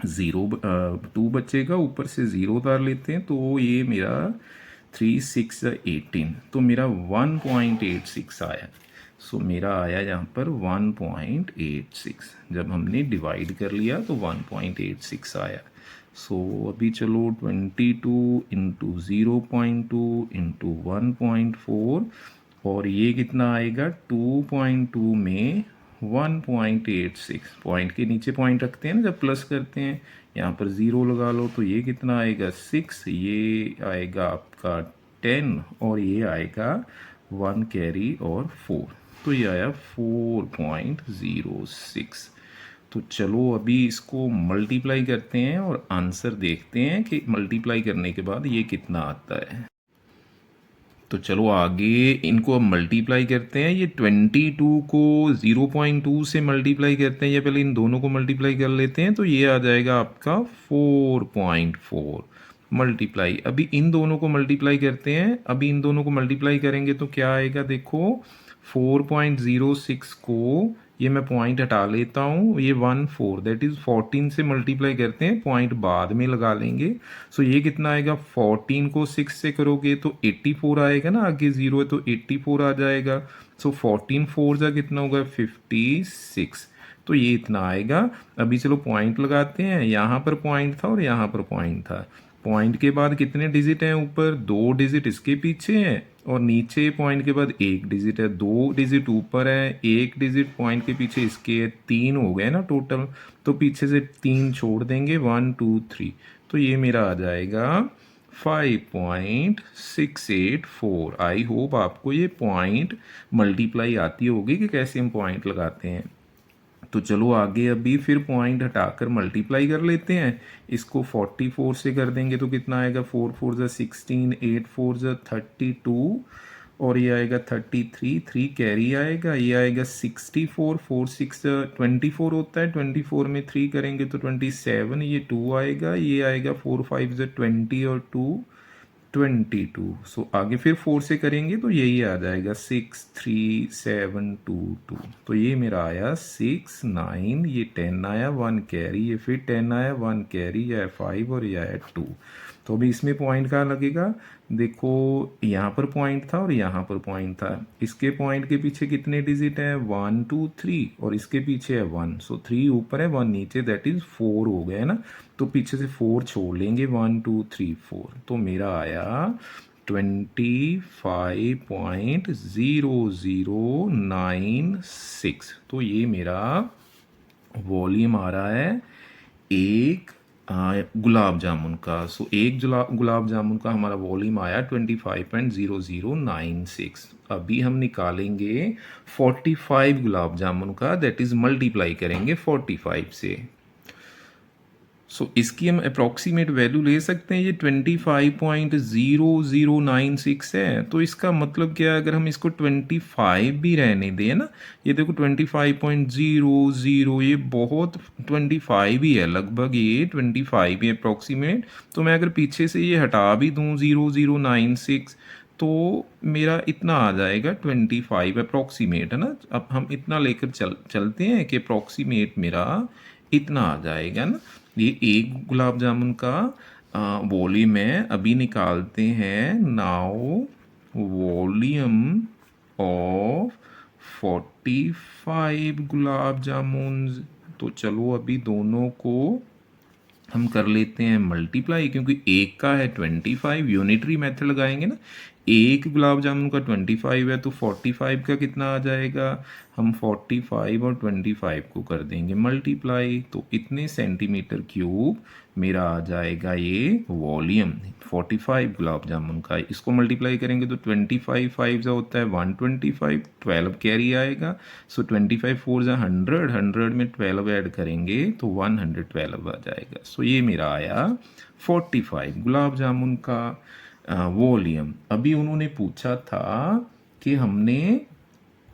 2 बचेगा, ऊपर से 0 उतार लेते हैं तो ये मेरा 3 6 = 18, तो मेरा 1.86 आया। सो मेरा आया यहाँ पर 1.86, जब हमने डिवाइड कर लिया तो 1.86 आया। सो अभी चलो 22 इंटू 0.2 इंटू 1.4 और ये कितना आएगा 2.2 में 1.86, पॉइंट के नीचे पॉइंट रखते हैं ना जब प्लस करते हैं, यहाँ पर ज़ीरो लगा लो, तो ये कितना आएगा 6, ये आएगा आपका 10 और ये आएगा 1 कैरी और 4, तो ये आया 4.06। तो चलो अभी इसको मल्टीप्लाई करते हैं और आंसर देखते हैं कि मल्टीप्लाई करने के बाद ये कितना आता है। तो चलो आगे इनको अब मल्टीप्लाई करते हैं। ये 22 को 0.2 से मल्टीप्लाई करते हैं, या पहले इन दोनों को मल्टीप्लाई कर लेते हैं, तो ये आ जाएगा आपका 4.4 मल्टीप्लाई। अभी इन दोनों को मल्टीप्लाई करते हैं, अभी इन दोनों को मल्टीप्लाई करेंगे तो क्या आएगा, देखो 4.06 को ये मैं पॉइंट हटा लेता हूँ, ये 14 दैट इज़ 14 से मल्टीप्लाई करते हैं, पॉइंट बाद में लगा लेंगे। सो ये कितना आएगा, 14 को 6 से करोगे तो 84 आएगा ना, आगे 0 है तो 84 आ जाएगा। सो 14 4 जा कितना होगा 56, तो ये इतना आएगा। अभी चलो पॉइंट लगाते हैं, यहाँ पर पॉइंट था और यहाँ पर पॉइंट था। पॉइंट के बाद कितने डिजिट हैं, ऊपर 2 डिजिट इसके पीछे हैं और नीचे पॉइंट के बाद 1 डिजिट है, 2 डिजिट ऊपर है, 1 डिजिट पॉइंट के पीछे इसके है, 3 हो गए ना टोटल, तो पीछे से 3 छोड़ देंगे, 1 2 3, तो ये मेरा आ जाएगा 5.684। आई होप आपको ये पॉइंट मल्टीप्लाई आती होगी कि कैसे हम पॉइंट लगाते हैं। तो चलो आगे अभी फिर पॉइंट हटाकर मल्टीप्लाई कर लेते हैं। इसको 44 से कर देंगे तो कितना आएगा, 4 4 ज़ा 16, 8 4 ज़ा 32 और ये आएगा 33, 3 कैरी आएगा, ये आएगा 64, 4 6 24 होता है, 24 में 3 करेंगे तो 27, ये 2 आएगा, ये आएगा 4 5 ज़ा 20 और 2 22। सो आगे फिर 4 से करेंगे तो यही आ जाएगा 63722, तो ये मेरा आया 6 9, ये 10 आया 1 कैरी, ये फिर 10 आया 1 कैरी, ये 5 और ये आया 2। तो अभी इसमें पॉइंट कहाँ लगेगा, देखो यहाँ पर पॉइंट था और यहाँ पर पॉइंट था, इसके पॉइंट के पीछे कितने डिजिट हैं 1 2 3 और इसके पीछे है 1, सो 3 ऊपर है 1 नीचे, दैट इज 4 हो गया ना, तो पीछे से 4 छोड़ लेंगे, 1 2 3 4, तो मेरा आया 25.0096। तो ये मेरा वॉल्यूम आ रहा है एक गुलाब जामुन का। सो एक गुलाब जामुन का हमारा वॉल्यूम आया 25.0096। अभी हम निकालेंगे 45 गुलाब जामुन का, दैट इज़ मल्टीप्लाई करेंगे 45 से। सो इसकी हम अप्रॉक्सीमेट वैल्यू ले सकते हैं, ये 25.0096 है, तो इसका मतलब क्या है, अगर हम इसको 25 भी रहने दें ना, ये देखो 25.00, ये बहुत 25 ही है लगभग, ये 25 ही अप्रॉक्सीमेट। तो मैं अगर पीछे से ये हटा भी दूँ 0096 तो मेरा इतना आ जाएगा 25 अप्रॉक्सीमेट, है ना। अब हम इतना लेकर चलते हैं कि अप्रॉक्सीमेट मेरा इतना आ जाएगा ना। ये एक गुलाब जामुन का वॉल्यूम है। अभी निकालते हैं now volume of 45 gulab jamun. तो चलो अभी दोनों को हम कर लेते हैं मल्टीप्लाई, क्योंकि एक का है 25, यूनिटरी मेथड लगाएंगे ना, एक गुलाब जामुन का 25 है तो 45 का कितना आ जाएगा, हम 45 और 25 को कर देंगे मल्टीप्लाई, तो इतने सेंटीमीटर क्यूब मेरा आ जाएगा ये वॉल्यूम 45 गुलाब जामुन का। इसको मल्टीप्लाई करेंगे तो 25 5 जा होता है 125, 12 कैरी आएगा, सो 25 4 जा 100, 100 में 12 ऐड करेंगे तो 112 आ जाएगा। सो ये मेरा आया 45 गुलाब जामुन का वॉल्यूम। अभी उन्होंने पूछा था कि हमने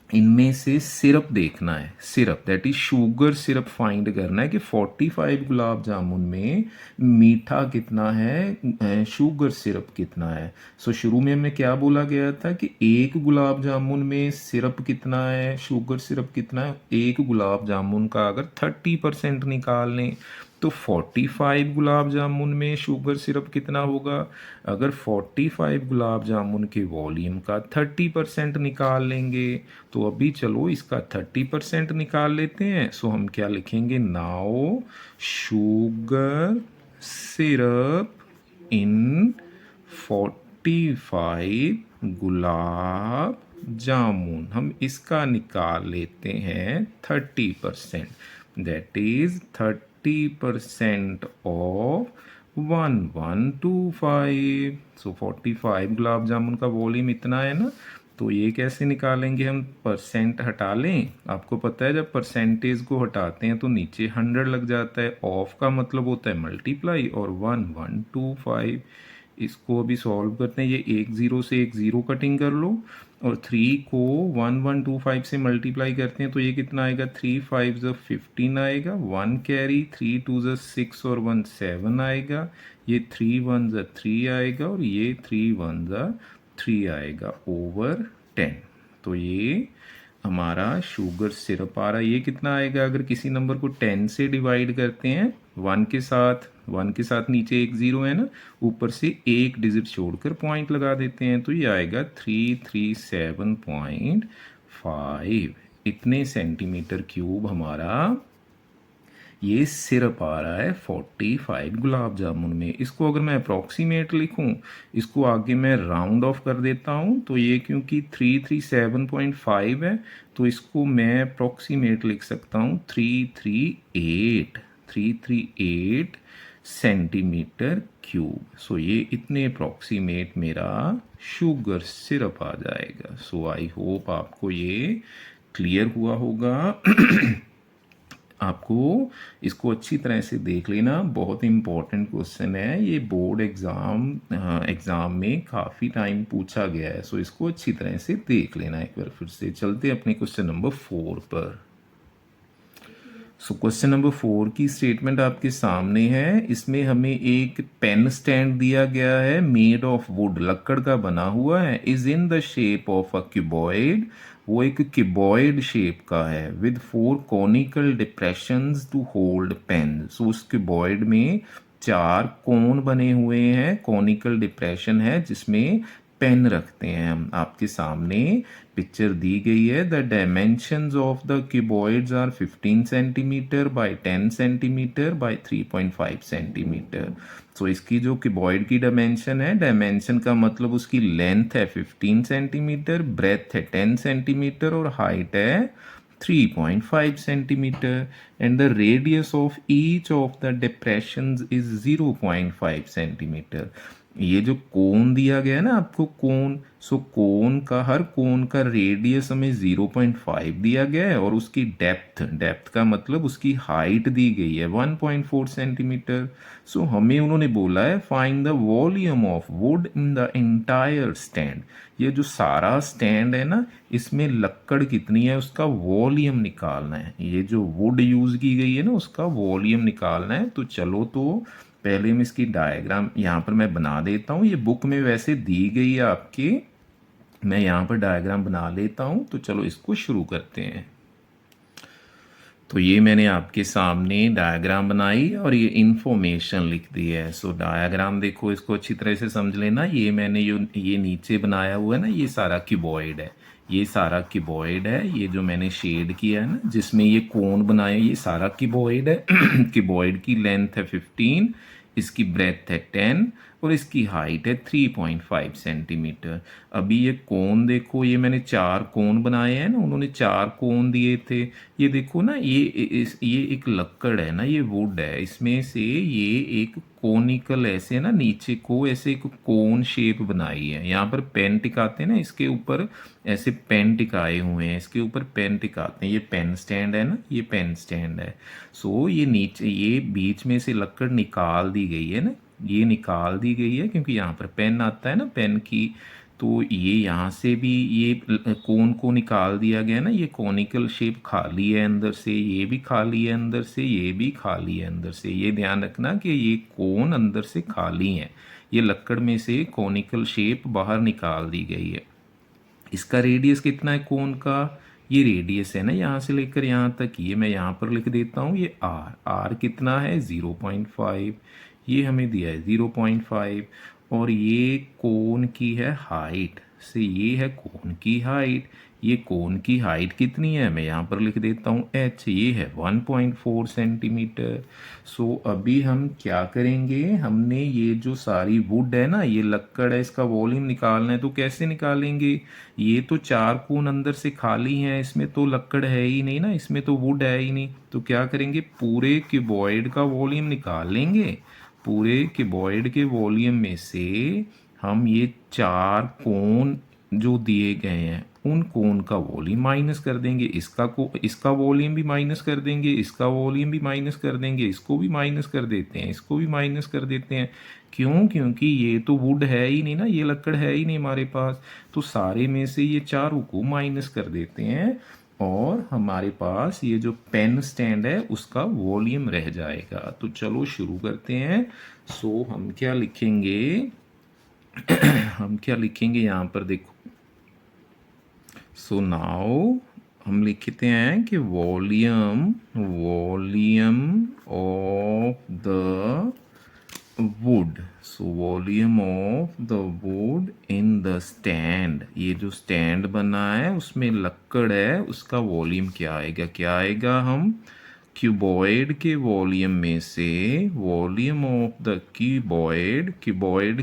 इनमें से सिरप देखना है, syrup that is sugar syrup find करना है कि 45 गुलाब जामुन में मीठा कितना है, शुगर सिरप कितना है। सो शुरू में हमें क्या बोला गया था कि एक गुलाब जामुन में सिरप कितना है, शुगर सिरप कितना है। एक गुलाब जामुन का अगर 30% निकाल लें तो 45 गुलाब जामुन में शुगर सिरप कितना होगा। अगर 45 गुलाब जामुन के वॉल्यूम का 30% निकाल लेंगे तो अभी चलो इसका 30% निकाल लेते हैं। सो हम क्या लिखेंगे, नाउ शुगर सिरप इन 45 गुलाब जामुन, हम इसका निकाल लेते हैं 30%, दैट इज 30% ऑफ 1125। सो 45 गुलाब जामुन का वॉल्यूम इतना है ना। तो ये कैसे निकालेंगे हम, परसेंट हटा लें। आपको पता है जब परसेंटेज को हटाते हैं तो नीचे 100 लग जाता है। ऑफ का मतलब होता है मल्टीप्लाई, और 1125 इसको अभी सॉल्व करते हैं। ये एक ज़ीरो से एक ज़ीरो कटिंग कर लो, और 3 को 1125 से मल्टीप्लाई करते हैं तो ये कितना आएगा, 3 5 ज़ 15 आएगा, 1 कैरी, 3 2 ज़ 6 और 1 7 आएगा, ये 3 1 ज़ 3 आएगा, और ये 3 1 ज़ 3 आएगा ओवर 10। तो ये हमारा शुगर सिरप आ रहा है। ये कितना आएगा, अगर किसी नंबर को 10 से डिवाइड करते हैं, 1 के साथ नीचे एक ज़ीरो है ना, ऊपर से एक डिजिट छोड़कर पॉइंट लगा देते हैं, तो ये आएगा 337.5। इतने सेंटीमीटर क्यूब हमारा ये सिरप आ रहा है 45 गुलाब जामुन में। इसको अगर मैं अप्रॉक्सीमेट लिखूं, इसको आगे मैं राउंड ऑफ कर देता हूं, तो ये क्योंकि 337.5 है तो इसको मैं अप्रॉक्सीमेट लिख सकता हूं 338 सेंटीमीटर क्यूब। सो ये इतने अप्रॉक्सीमेट मेरा शुगर सिरप आ जाएगा। सो आई होप आपको ये क्लियर हुआ होगा। आपको इसको अच्छी तरह से देख लेना, बहुत इम्पोर्टेंट क्वेश्चन है ये, बोर्ड एग्ज़ाम में काफ़ी टाइम पूछा गया है। सो इसको अच्छी तरह से देख लेना एक बार फिर से। चलते अपने क्वेश्चन नंबर 4 पर। सो क्वेश्चन नंबर 4 की स्टेटमेंट आपके सामने है। इसमें हमें एक पेन स्टैंड दिया गया है, मेड ऑफ वुड, लकड़ का बना हुआ है, is in the shape of a cuboid, वो एक क्यूबॉइड शेप का है, with 4 conical depressions to hold pen. So उस क्यूबॉइड में 4 कोन बने हुए हैं, कॉनिकल डिप्रेशन है जिसमें पेन रखते हैं हम। आपके सामने पिक्चर दी गई है। The dimensions of the cuboids are 15 centimetre by 10 centimetre by 3.5 centimetre. So इसकी जो क्यूबॉइड की डायमेंशन है, डायमेंशन का मतलब उसकी लेंथ है 15 सेंटीमीटर, ब्रेथ है 10 सेंटीमीटर और हाइट है 3.5 centimetre, and the radius of each of the depressions is 0.5 centimetre. ये जो कोन दिया गया है ना आपको, कोन, सो कोन का, हर कोन का रेडियस हमें 0.5 दिया गया है, और उसकी डेप्थ का मतलब उसकी हाइट दी गई है 1.4 सेंटीमीटर। सो हमें उन्होंने बोला है find the volume of would in the entire stand. ये जो सारा स्टैंड है ना, इसमें लकड़ कितनी है उसका वॉल्यूम निकालना है। ये जो वुड यूज की गई है ना, उसका वॉल्यूम निकालना है। तो चलो, तो पहले मैं इसकी डायग्राम यहाँ पर मैं बना देता हूँ। ये बुक में वैसे दी गई है आपके, मैं यहाँ पर डायग्राम बना लेता हूँ। तो चलो इसको शुरू करते हैं। तो ये मैंने आपके सामने डायग्राम बनाई और ये इंफॉर्मेशन लिख दी है। सो डायग्राम देखो, इसको अच्छी तरह से समझ लेना। ये मैंने ये नीचे बनाया हुआ है ना, ये सारा क्यूबॉइड है, ये सारा क्यूबॉइड है। ये जो मैंने शेड किया है ना, जिसमें ये कोन बनाया, ये सारा क्यूबॉइड है। क्यूबॉइड की लेंथ है 15, इसकी ब्रेथ है 10 और इसकी हाइट है 3.5 सेंटीमीटर। अभी ये कोन देखो, ये मैंने 4 कोन बनाए हैं ना, उन्होंने 4 कोन दिए थे। ये देखो ना, ये एक लक्कड़ है ना, ये वुड है, इसमें से ये एक कोनिकल ऐसे ना, नीचे को ऐसे एक कोन शेप बनाई है। यहाँ पर पेन टिकाते हैं ना, इसके ऊपर ऐसे पेन टिकाए हुए हैं, इसके ऊपर पेन टिकाते हैं। ये पेन स्टैंड है ना, ये पेन स्टैंड है। सो ये नीचे, ये बीच में से लकड़ निकाल दी गई है ना, ये निकाल दी गई है क्योंकि यहाँ पर पेन आता है ना, पेन की। तो ये यहाँ से भी ये कोन को निकाल दिया गया ना, ये कॉनिकल शेप खाली है अंदर से, ये भी खाली है अंदर से, ये भी खाली है अंदर से। ये ध्यान रखना कि ये कोन अंदर से खाली है, ये लकड़ में से कॉनिकल शेप बाहर निकाल दी गई है। इसका रेडियस कितना है कोन का, ये रेडियस है ना यहाँ से लेकर यहाँ तक, ये मैं यहाँ पर लिख देता हूँ। ये आर कितना है 0.5, ये हमें दिया है 0.5, और ये कोन की है हाइट, से ये है कोन की हाइट, ये कोन की हाइट कितनी है, मैं यहाँ पर लिख देता हूँ h, ये है 1.4 सेंटीमीटर। सो अभी हम क्या करेंगे, हमने ये जो सारी वुड है ना, ये लक्कड़ है, इसका वॉल्यूम निकालना है। तो कैसे निकालेंगे, ये तो चार कोन अंदर से खाली हैं, इसमें तो लक्कड़ है ही नहीं ना, इसमें तो वुड है ही नहीं। तो क्या करेंगे, पूरे क्यूबॉइड का वॉल्यूम निकाल लेंगे। पूरे क्यूबॉइड के वॉल्यूम में से हम ये चार कोन जो दिए गए हैं उन कोन का वॉल्यूम माइनस कर देंगे, इसका वॉल्यूम भी माइनस कर देंगे, इसका वॉल्यूम भी माइनस कर देंगे, इसको भी माइनस कर देते हैं, इसको भी माइनस कर देते हैं। क्यों, क्योंकि ये तो वुड है ही नहीं ना, ये लकड़ है ही नहीं हमारे पास। तो सारे में से ये चारों को माइनस कर देते हैं और हमारे पास ये जो पेन स्टैंड है उसका वॉल्यूम रह जाएगा। तो चलो शुरू करते हैं। सो हम क्या लिखेंगे, हम क्या लिखेंगे यहाँ पर देखो। सो नाउ हम लिखते हैं कि volume volume of the wood. So volume of the would in the stand, ये जो स्टैंड बना है उसमें लक्कड़ है, उसका वॉल्यूम क्या आएगा, क्या आएगा, हम क्यूबॉइड के वॉल्यूम में से वॉल्यूम ऑफ द क्यूबॉइड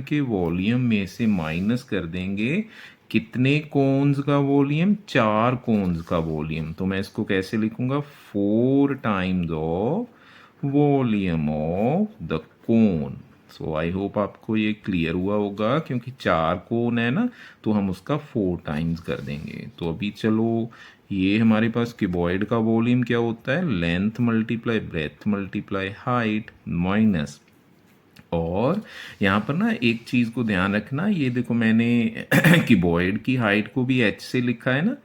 के वॉल्यूम में से माइनस कर देंगे कितने कोन्स का वॉल्यूम, चार कोन्स का वॉल्यूम। तो मैं इसको कैसे लिखूंगा, 4 times of volume of the cone. So I hope आपको ये क्लियर हुआ होगा, क्योंकि चार कोन है ना तो हम उसका 4 टाइम्स कर देंगे। तो अभी चलो, ये हमारे पास क्यूबॉइड का वॉल्यूम क्या होता है, length multiply breath multiply height minus. और यहाँ पर ना एक चीज़ को ध्यान रखना, ये देखो मैंने क्यूबॉइड की हाइट को भी h से लिखा है ना,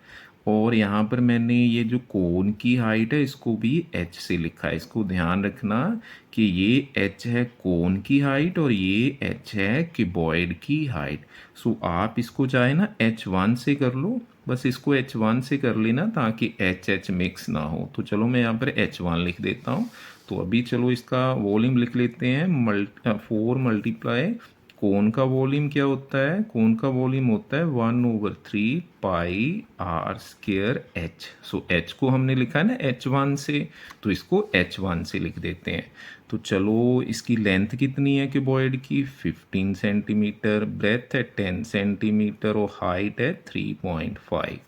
और यहाँ पर मैंने ये जो कोन की हाइट है इसको भी h से लिखा है। इसको ध्यान रखना कि ये h है कोन की हाइट और ये h है क्यूबॉइड की हाइट। सो आप इसको चाहे ना h1 से कर लो, बस इसको h1 से कर लेना ताकि h मिक्स ना हो। तो चलो मैं यहाँ पर h1 लिख देता हूँ। तो अभी चलो इसका वॉल्यूम लिख लेते हैं, 4 मल्टीप्लाई कोन का वॉल्यूम क्या होता है, कोन का वॉल्यूम होता है 1/3 pi r square h. So h को हमने लिखा है ना h1 से, तो इसको h1 से लिख देते हैं। तो चलो इसकी लेंथ कितनी है क्यूबॉइड की, 15 सेंटीमीटर, ब्रेथ है 10 सेंटीमीटर और हाइट है 3.5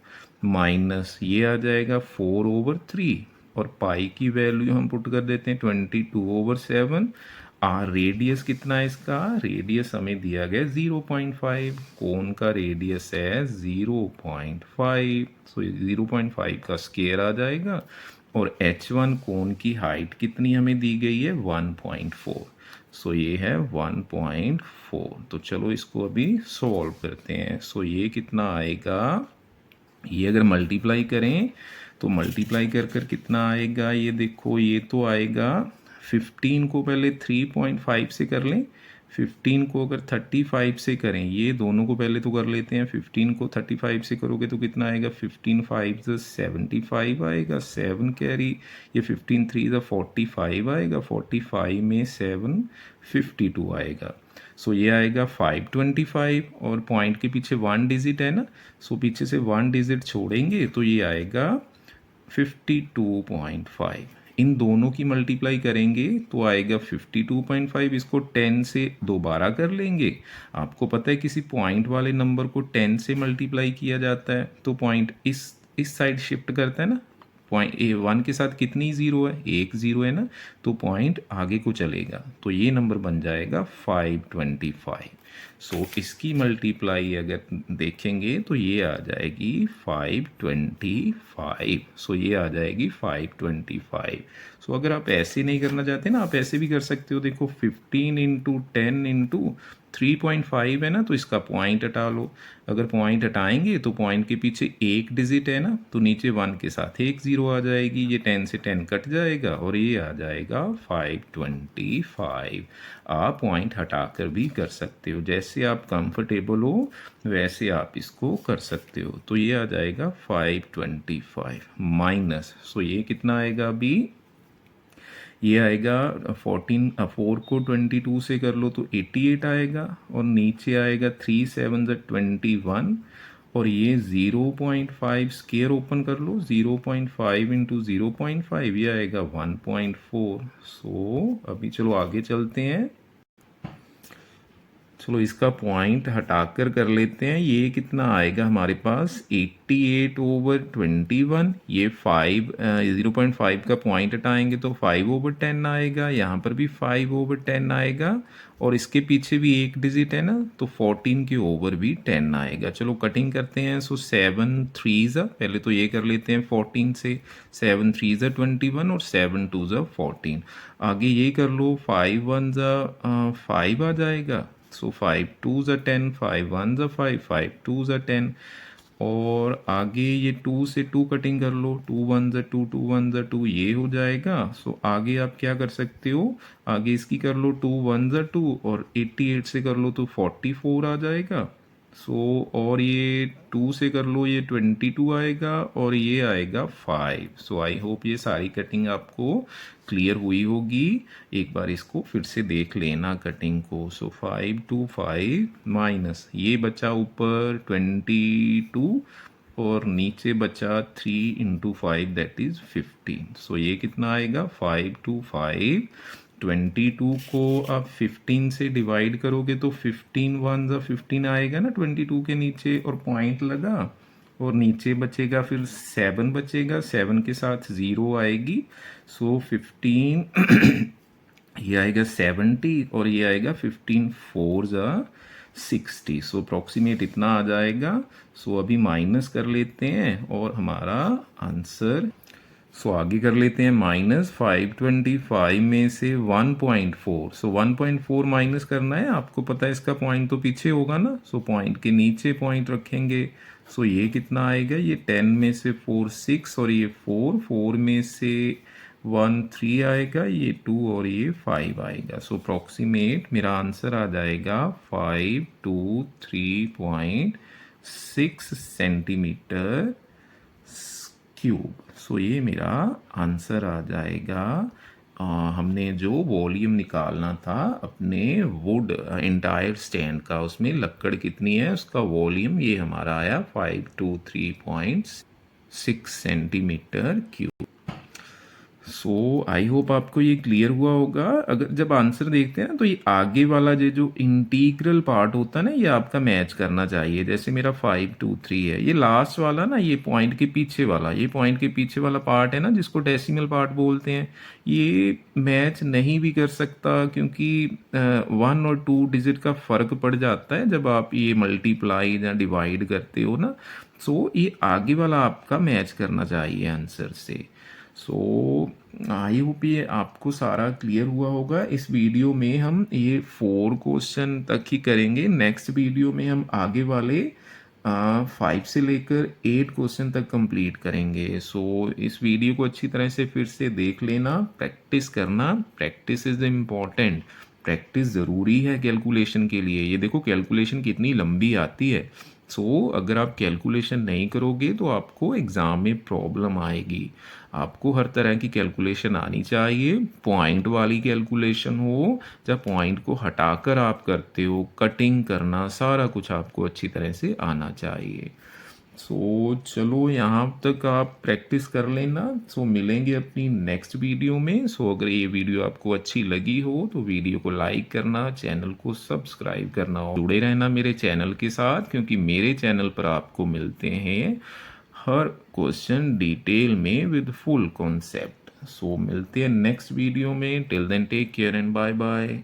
माइनस ये आ जाएगा 4/3 और पाई की वैल्यू हम पुट कर देते हैं 22/7। आर रेडियस कितना है इसका, रेडियस हमें दिया गया 0.5, कोन का रेडियस है 0.5, सो 0.5 का स्क्वायर आ जाएगा। और h1 कोन की हाइट कितनी हमें दी गई है 1.4, सो ये है 1.4। तो चलो इसको अभी सॉल्व करते हैं। सो ये कितना आएगा, ये अगर मल्टीप्लाई करें तो मल्टीप्लाई कर कर कितना आएगा, ये देखो ये तो आएगा 15 को पहले 3.5 से कर लें, 15 को अगर 35 से करें, ये दोनों को पहले तो कर लेते हैं, 15 को 35 से करोगे तो कितना आएगा, 15 5 75 आएगा, 7 कैरी, ये 15 3 45 आएगा, 45 में 7 52 आएगा। सो ये आएगा 525 और पॉइंट के पीछे 1 डिजिट है ना, सो पीछे से 1 डिजिट छोड़ेंगे तो ये आएगा 52.5। इन दोनों की मल्टीप्लाई करेंगे तो आएगा 52.5, इसको 10 से दोबारा कर लेंगे। आपको पता है किसी पॉइंट वाले नंबर को 10 से मल्टीप्लाई किया जाता है तो पॉइंट इस साइड शिफ्ट करता है ना, पॉइंट A1 के साथ कितनी ज़ीरो है, एक ज़ीरो है ना, तो पॉइंट आगे को चलेगा तो ये नंबर बन जाएगा 525। सो इसकी मल्टीप्लाई अगर देखेंगे तो ये आ जाएगी 525। सो ये आ जाएगी 525। सो अगर आप ऐसे नहीं करना चाहते ना, आप ऐसे भी कर सकते हो, देखो 15 इंटू 10 इंटू 3.5 है ना, तो इसका पॉइंट हटा लो। अगर पॉइंट हटाएंगे तो पॉइंट के पीछे एक डिजिट है ना, तो नीचे 1 के साथ एक ज़ीरो आ जाएगी, ये 10 से 10 कट जाएगा और ये आ जाएगा 525। आप पॉइंट हटाकर भी कर सकते हो, जैसे आप कंफर्टेबल हो वैसे आप इसको कर सकते हो। तो ये आ जाएगा 525 माइनस, सो ये कितना आएगा अभी, ये आएगा 4 को 22 से कर लो तो 88 आएगा और नीचे आएगा 3 7 21 और ये 0.5 स्केयर ओपन कर लो, 0.5 इंटू 0.5 ये आएगा 1.4। सो अभी चलो आगे चलते हैं। चलो इसका पॉइंट हटाकर कर लेते हैं, ये कितना आएगा हमारे पास 88/21। ये 0.5 का पॉइंट हटाएंगे तो 5/10 आएगा, यहाँ पर भी 5/10 आएगा, और इसके पीछे भी एक डिजिट है ना, तो 14 के ओवर भी 10 आएगा। चलो कटिंग करते हैं। सो 7 3 पहले तो ये कर लेते हैं 14 से, 7 3 21 और 7 2 14। आगे ये कर लो, 5 1 5 आ जाएगा। सो 5 2 10, 5 1 5, 5 2 10। और आगे ये 2 से 2 कटिंग कर लो, 2 1 2, 2 1 2, ये हो जाएगा। सो आगे आप क्या कर सकते हो, आगे इसकी कर लो 2 1 2, और 88 से कर लो तो 44 आ जाएगा। सो और ये 2 से कर लो, ये 22 आएगा, और ये आएगा 5। सो आई होप ये सारी कटिंग आपको क्लियर हुई होगी। एक बार इसको फिर से देख लेना कटिंग को। सो 5 2 5 माइनस ये बचा ऊपर 22, और नीचे बचा 3 इंटू 5 दैट इज 15। सो ये कितना आएगा 5 2 5। 22 को आप 15 से डिवाइड करोगे तो 15 1 15 आएगा ना 22 के नीचे, और पॉइंट लगा, और नीचे बचेगा फिर 7 बचेगा, 7 के साथ 0 आएगी। सो 15 ये आएगा 70, और ये आएगा 15 4 60। सो अप्रॉक्सीमेट इतना आ जाएगा। सो अभी माइनस कर लेते हैं और हमारा आंसर, सो आगे कर लेते हैं माइनस 525 में से 1.4। सो 1.4 माइनस करना है, आपको पता है इसका पॉइंट तो पीछे होगा ना, सो पॉइंट के नीचे पॉइंट रखेंगे। सो ये कितना आएगा, ये 10 में से 4 6, और ये 4 में से 1 3 आएगा, ये 2 और ये 5 आएगा। सो अप्रॉक्सीमेट मेरा आंसर आ जाएगा 523.6 सेंटीमीटर क्यूब। सो ये मेरा आंसर आ जाएगा। हमने जो वॉल्यूम निकालना था अपने वुड एंटायर स्टैंड का, उसमें लक्कड़ कितनी है उसका वॉल्यूम, ये हमारा आया 523.6 centimetre cube. So I hope आपको ये क्लियर हुआ होगा। अगर जब आंसर देखते हैं ना, तो ये आगे वाला जो इंटीग्रल पार्ट होता है ना, ये आपका मैच करना चाहिए। जैसे मेरा 5 2 3 है, ये लास्ट वाला ना, ये पॉइंट के पीछे वाला, ये पॉइंट के पीछे वाला पार्ट है ना, जिसको डेसिमल पार्ट बोलते हैं, ये मैच नहीं भी कर सकता, क्योंकि 1 और 2 डिजिट का फ़र्क पड़ जाता है जब आप ये मल्टीप्लाई या डिवाइड करते हो ना। सो ये आगे वाला आपका मैच करना चाहिए आंसर से। सो आई होप ये आपको सारा क्लियर हुआ होगा। इस वीडियो में हम ये 4 क्वेश्चन तक ही करेंगे। नेक्स्ट वीडियो में हम आगे वाले 5 से लेकर 8 क्वेश्चन तक कंप्लीट करेंगे। सो इस वीडियो को अच्छी तरह से फिर से देख लेना, प्रैक्टिस करना। प्रैक्टिस इज इम्पॉर्टेंट, प्रैक्टिस ज़रूरी है कैलकुलेशन के लिए। ये देखो कैलकुलेशन कितनी लंबी आती है। सो अगर आप कैलकुलेशन नहीं करोगे तो आपको एग्ज़ाम में प्रॉब्लम आएगी। आपको हर तरह की कैलकुलेशन आनी चाहिए, पॉइंट वाली कैलकुलेशन हो, जब पॉइंट को हटाकर आप करते हो, कटिंग करना, सारा कुछ आपको अच्छी तरह से आना चाहिए। सो चलो यहाँ तक आप प्रैक्टिस कर लेना। सो मिलेंगे अपनी नेक्स्ट वीडियो में। सो अगर ये वीडियो आपको अच्छी लगी हो तो वीडियो को लाइक करना, चैनल को सब्सक्राइब करना, और जुड़े रहना मेरे चैनल के साथ, क्योंकि मेरे चैनल पर आपको मिलते हैं हर क्वेश्चन डिटेल में विद फुल कॉन्सेप्ट। सो मिलते हैं नेक्स्ट वीडियो में। Till then take care and bye bye.